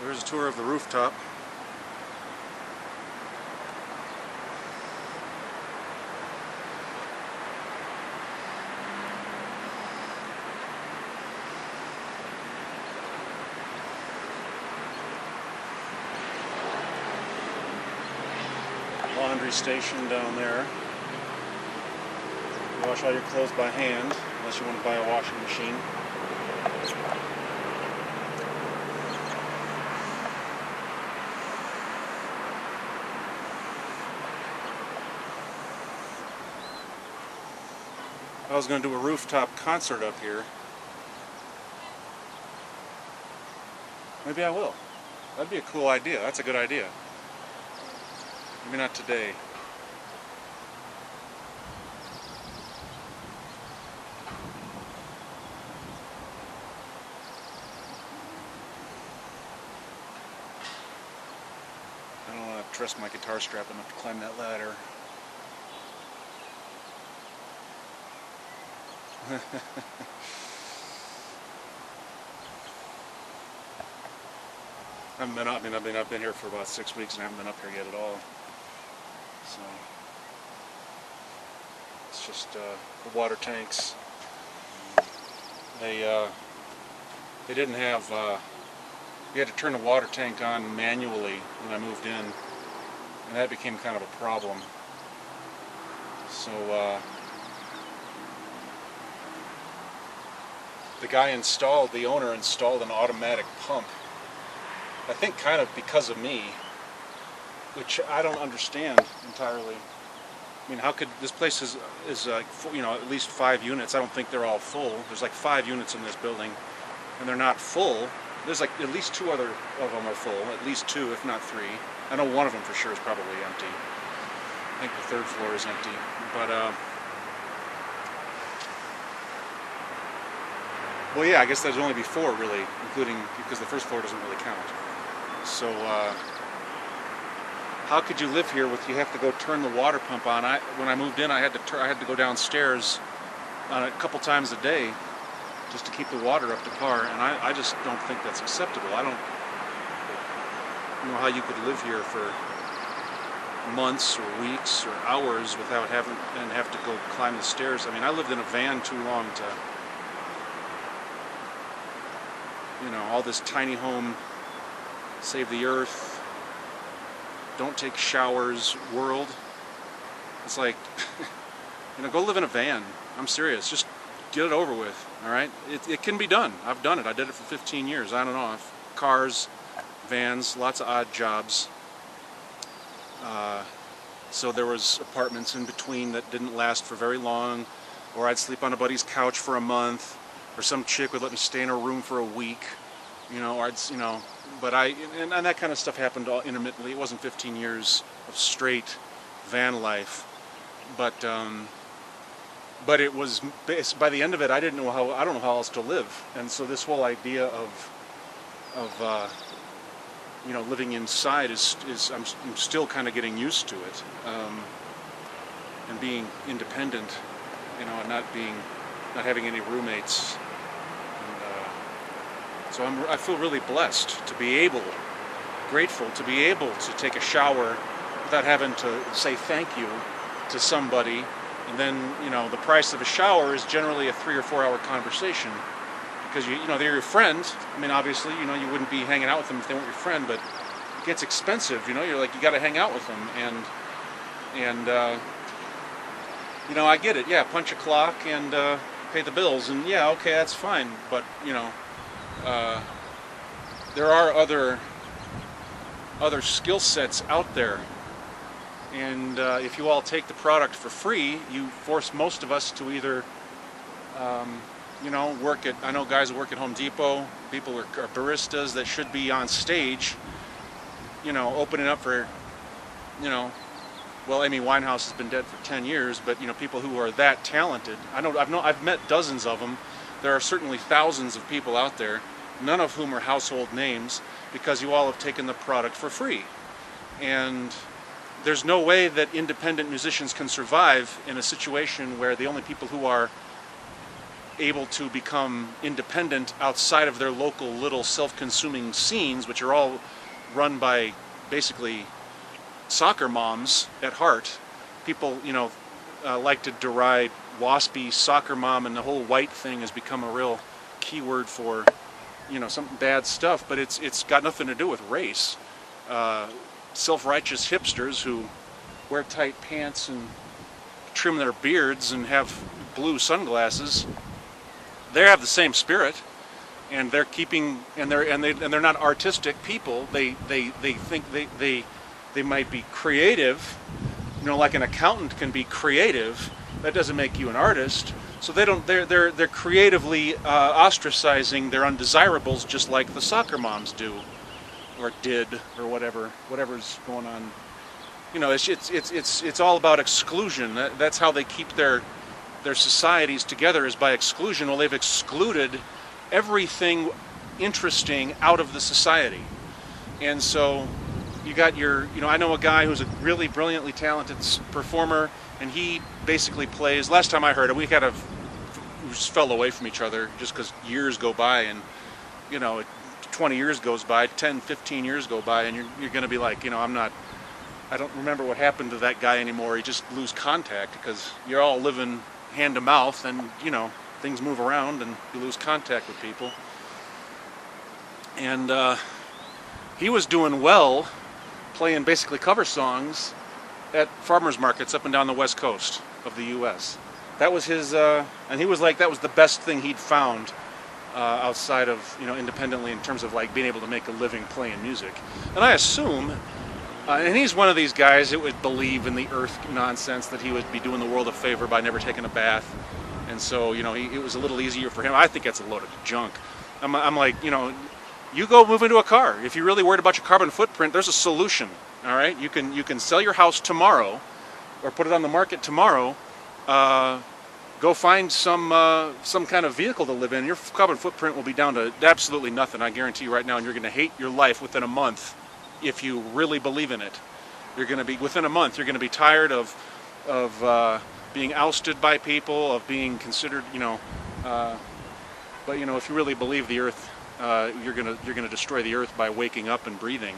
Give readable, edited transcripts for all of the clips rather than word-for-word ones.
So here's a tour of the rooftop. Laundry station down there. You wash all your clothes by hand, unless you want to buy a washing machine. I was going to do a rooftop concert up here. Maybe I will. That'd be a cool idea. That's a good idea. Maybe not today. I don't want to trust my guitar strap enough to climb that ladder. I haven't been up. I've been here for about 6 weeks and I haven't been up here yet at all. So it's just the water tanks. They didn't have. You had to turn the water tank on manually when I moved in, and that became kind of a problem. So the owner installed an automatic pump. I think kind of because of me, which I don't understand entirely. I mean, how could this place is like, you know, at least 5 units. I don't think they're all full. There's like 5 units in this building, and they're not full. There's like at least 2 other of them are full, at least 2, if not 3. I know one of them for sure is probably empty. I think the 3rd floor is empty, but well, yeah, I guess there's only be 4 really, including because the 1st floor doesn't really count. So how could you live here with you have to go turn the water pump on? When I moved in, I had to go downstairs a couple times a day just to keep the water up to par, and I just don't think that's acceptable. I don't know how you could live here for months or weeks or hours without have to go climb the stairs. I mean, I lived in a van too long to, you know, all this tiny home, save the earth, don't take showers world. It's like, you know, go live in a van. I'm serious. Just get it over with, all right? It can be done. I've done it. I did it for 15 years, on and off. Cars, vans, lots of odd jobs. So there was apartments in between that didn't last for very long, or I'd sleep on a buddy's couch for a month, or some chick would let me stay in her room for a week, you know, or but and that kind of stuff happened all intermittently. It wasn't 15 years of straight van life, but it was, by the end of it, I don't know how else to live. And so this whole idea of you know, living inside is I'm still kind of getting used to it, and being independent, you know, and not having any roommates. So I feel really blessed to be grateful to be able to take a shower without having to say thank you to somebody. And then, you know, the price of a shower is generally a 3 or 4 hour conversation, because you know, they're your friend. I mean, obviously, you know, you wouldn't be hanging out with them if they weren't your friend, but it gets expensive, you know. You're like, you got to hang out with them, and you know, I get it. Yeah, punch a clock and pay the bills, and yeah, okay, that's fine. But you know, there are other skill sets out there, and if you all take the product for free, you force most of us to either you know, I know guys who work at Home Depot, people are baristas that should be on stage, you know, opening up for, you know, well, Amy Winehouse has been dead for 10 years, but you know, people who are that talented, I've met dozens of them. There are certainly thousands of people out there, none of whom are household names, because you all have taken the product for free. And there's no way that independent musicians can survive in a situation where the only people who are able to become independent outside of their local little self-consuming scenes, which are all run by basically soccer moms at heart. People, like to deride waspy soccer mom, and the whole white thing has become a real keyword for, some bad stuff, but it's got nothing to do with race. Self-righteous hipsters who wear tight pants and trim their beards and have blue sunglasses, they have the same spirit, and they're keeping, and they're not artistic people. They think they might be creative, like an accountant can be creative. That doesn't make you an artist. So they're creatively ostracizing their undesirables, just like the soccer moms do, or did, or whatever's going on. It's all about exclusion. That's how they keep their societies together, is by exclusion. Well, they've excluded everything interesting out of the society. And so you got I know a guy who's a really brilliantly talented performer, and he basically plays, last time I heard it, we just fell away from each other just because years go by, and 20 years goes by, 10, 15 years go by, and you're going to be like, I don't remember what happened to that guy anymore. You just lose contact because you're all living hand to mouth, and things move around and you lose contact with people. And he was doing well playing basically cover songs at farmers markets up and down the west coast of the U.S. That was his, and he was like, that was the best thing he'd found outside of, independently, in terms of like being able to make a living playing music. And I assume, and he's one of these guys that would believe in the earth nonsense, that he would be doing the world a favor by never taking a bath. And so, it was a little easier for him. I think that's a load of junk. I'm like, you go move into a car. If you're really worried about your carbon footprint, there's a solution. All right, you can sell your house tomorrow, or put it on the market tomorrow. Go find some kind of vehicle to live in. Your carbon footprint will be down to absolutely nothing. I guarantee you right now. And you're going to hate your life within a month if you really believe in it. You're going to be, within a month, you're going to be tired of being ousted by people, of being considered, but if you really believe the earth, you're gonna destroy the earth by waking up and breathing.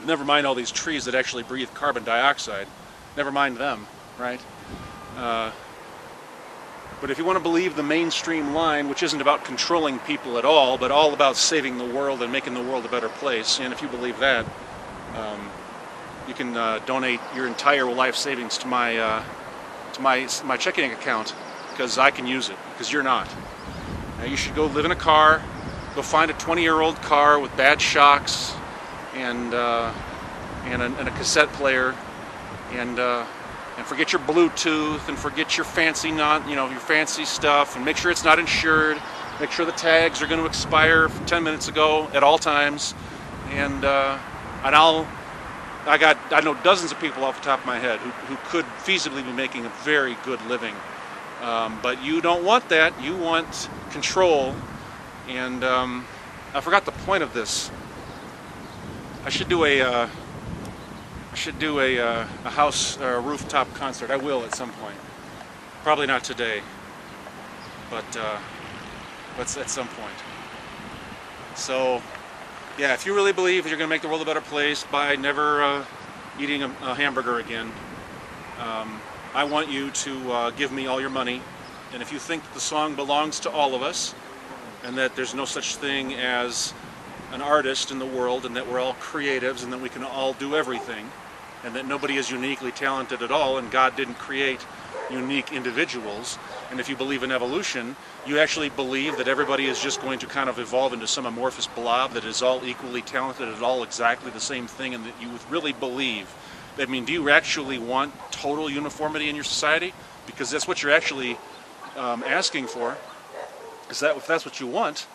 Never mind all these trees that actually breathe carbon dioxide. Never mind them, right? But if you want to believe the mainstream line, which isn't about controlling people at all, but all about saving the world and making the world a better place, and if you believe that, you can donate your entire life savings to my checking account, because I can use it, because you're not. Now, you should go live in a car, go find a 20-year-old car with bad shocks, and a cassette player, and forget your Bluetooth, and forget your fancy your fancy stuff, and make sure it's not insured. Make sure the tags are going to expire 10 minutes ago at all times, and I know dozens of people off the top of my head who could feasibly be making a very good living, but you don't want that. You want control, and I forgot the point of this. I should do a house or a rooftop concert. I will at some point. Probably not today, but at some point. So, yeah, if you really believe that you're going to make the world a better place by never eating a hamburger again, I want you to give me all your money. And if you think that the song belongs to all of us, and that there's no such thing as an artist in the world, and that we're all creatives, and that we can all do everything, and that nobody is uniquely talented at all, and God didn't create unique individuals, and if you believe in evolution, you actually believe that everybody is just going to kind of evolve into some amorphous blob that is all equally talented, is all exactly the same thing, and that you really believe. I mean, do you actually want total uniformity in your society? Because that's what you're actually asking for. Is that, if that's what you want,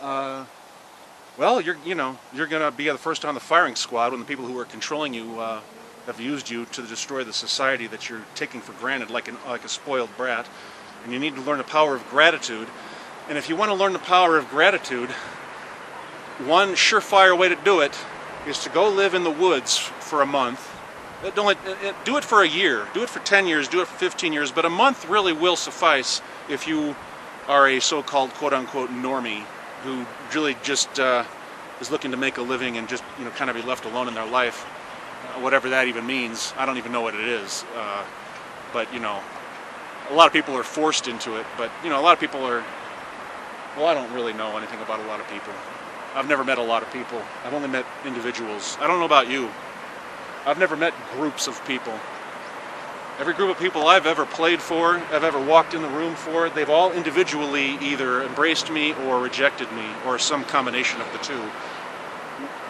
well, you're going to be the first on the firing squad when the people who are controlling you have used you to destroy the society that you're taking for granted, like a spoiled brat. And you need to learn the power of gratitude. And if you want to learn the power of gratitude, one surefire way to do it is to go live in the woods for a month. Don't do it for a year, do it for 10 years, do it for 15 years, but a month really will suffice if you are a so-called quote-unquote normie who really just is looking to make a living and just, you know, kind of be left alone in their life, whatever that even means. I don't even know what it is, but you know, a lot of people are forced into it. But you know, a lot of people are. Well, I don't really know anything about a lot of people. I've never met a lot of people. I've only met individuals. I don't know about you. I've never met groups of people. Every group of people I've ever played for, I've ever walked in the room for, they've all individually either embraced me or rejected me, or some combination of the two,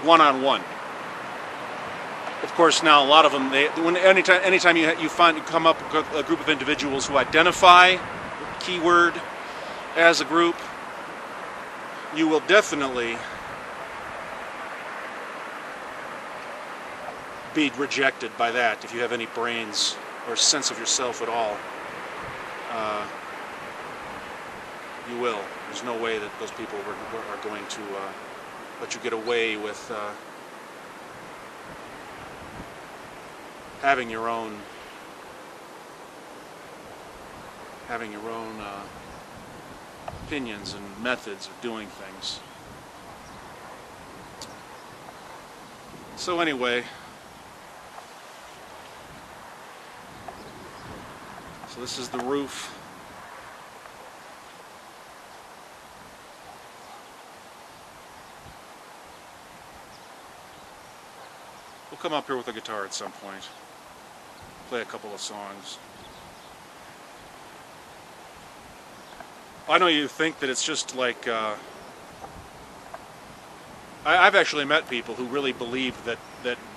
one-on-one. Of course, now a lot of them, anytime you come up with a group of individuals who identify, keyword, as a group, you will definitely be rejected by that if you have any brains or sense of yourself at all. You will. There's no way that those people are going to let you get away with having your own opinions and methods of doing things. So anyway, so this is the roof. We'll come up here with a guitar at some point, play a couple of songs. I know you think that it's just like, I've actually met people who really believe that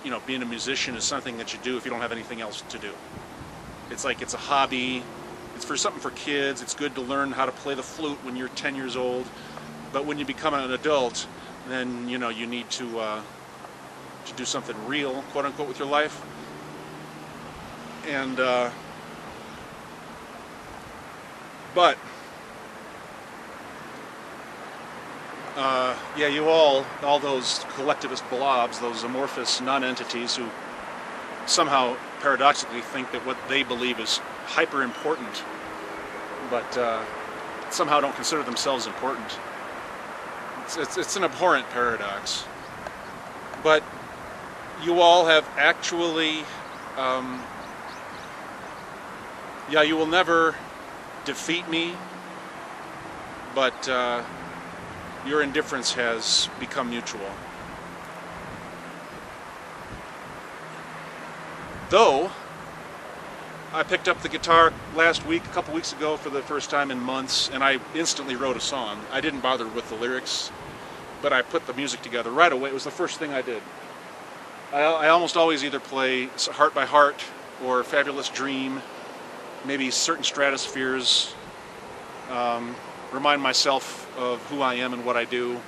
you know, being a musician is something that you do if you don't have anything else to do. It's like it's a hobby, it's for something for kids, it's good to learn how to play the flute when you're 10 years old, but when you become an adult, then you know, you need to do something real, quote unquote, with your life. And but yeah, you all those collectivist blobs, those amorphous non-entities who somehow paradoxically think that what they believe is hyper important, but somehow don't consider themselves important. It's an abhorrent paradox. But you all have actually, yeah, you will never defeat me, but your indifference has become mutual. Though, I picked up the guitar last week, a couple weeks ago, for the first time in months, and I instantly wrote a song. I didn't bother with the lyrics, but I put the music together right away. It was the first thing I did. I almost always either play Heart by Heart or Fabulous Dream, maybe certain stratospheres, remind myself of who I am and what I do.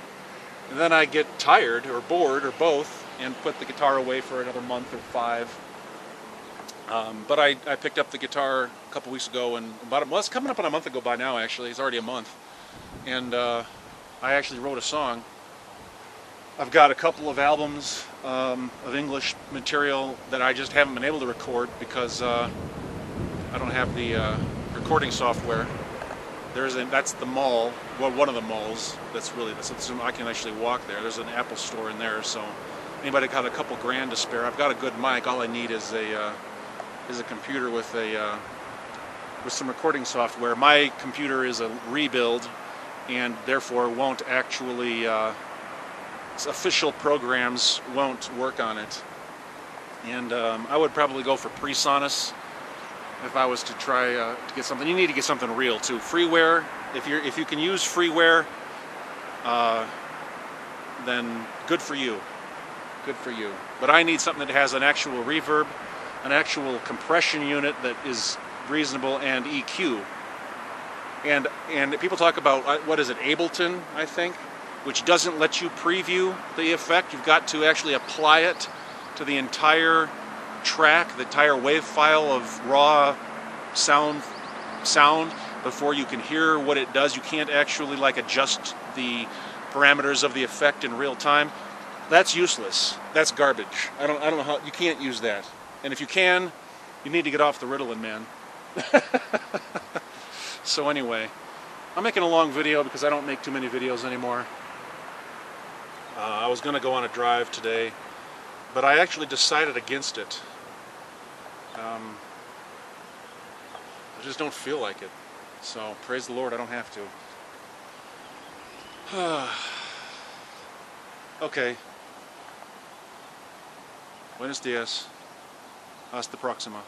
And then I get tired or bored or both and put the guitar away for another month or 5. But I picked up the guitar a couple weeks ago, and well, it's coming up on a month ago by now, actually. It's already a month. And I actually wrote a song. I've got a couple of albums of English material that I just haven't been able to record because I don't have the recording software. That's the mall, well, one of the malls. I can actually walk there. There's an Apple store in there, so anybody got a couple grand to spare. I've got a good mic. All I need is a computer with some recording software. My computer is a rebuild, and therefore won't actually. Official programs won't work on it, and I would probably go for PreSonus if I was to try to get something. You need to get something real too. Freeware, if you can use freeware, then good for you. Good for you. But I need something that has an actual reverb, an actual compression unit that is reasonable, and EQ. And people talk about, what is it, Ableton, I think, which doesn't let you preview the effect. You've got to actually apply it to the entire track, the entire wave file of raw sound before you can hear what it does. You can't actually adjust the parameters of the effect in real time. That's useless. That's garbage. I don't know how you can't use that. And if you can, you need to get off the Ritalin, man. So anyway, I'm making a long video because I don't make too many videos anymore. I was going to go on a drive today, but I actually decided against it. I just don't feel like it. So, praise the Lord, I don't have to. Okay. Buenos dias. Hasta la próxima.